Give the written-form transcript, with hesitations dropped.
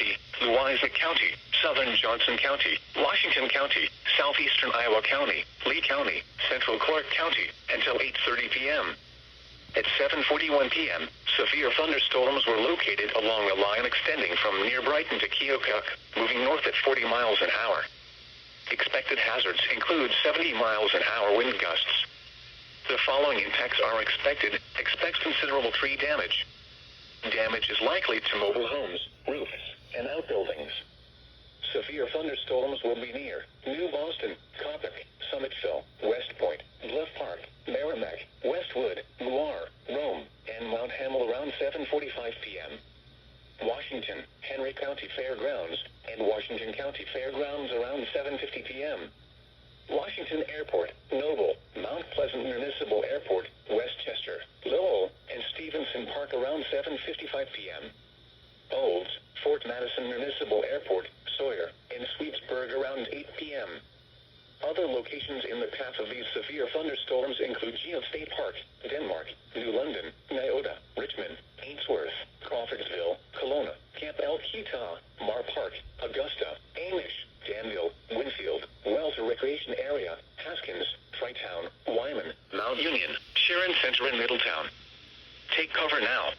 County, Louisa County, Southern Johnson County, Washington County, Southeastern Iowa County, Lee County, Central Clark County, until 8:30 p.m. At 7:41 p.m., severe thunderstorms were located along a line extending from near Brighton to Keokuk, moving north at 40 miles an hour. Expected hazards include 70 miles an hour wind gusts. The following impacts are expected. Expect considerable tree damage. Damage is likely to mobile homes, roofs, and outbuildings. Severe thunderstorms will be near New Boston, Coppock, Summitville, West Point, Bluff Park, Merrimack, Westwood, Loire, Rome, and Mount Hamel around 7:45 p.m. Washington, Henry County Fairgrounds, and Washington County Fairgrounds around 7:50 p.m. Washington Airport, Noble, Mount Pleasant Municipal Airport, Westchester, Lowell, and Stevenson Park around 7:55 p.m. Olds, Fort Madison Municipal Airport, Sawyer, and Sweetsburg around 8 p.m. Other locations in the path of these severe thunderstorms include Geode State Park, Denmark, New London, Nyota, Richmond, Ainsworth, Crawfordsville, Kelowna, Camp El-Quita, Mar Park, Augusta, Amish, Danville, Winfield, Welter Recreation Area, Haskins, Fritown, Wyman, Mount Union, Sharon Center, and Middletown. Take cover now.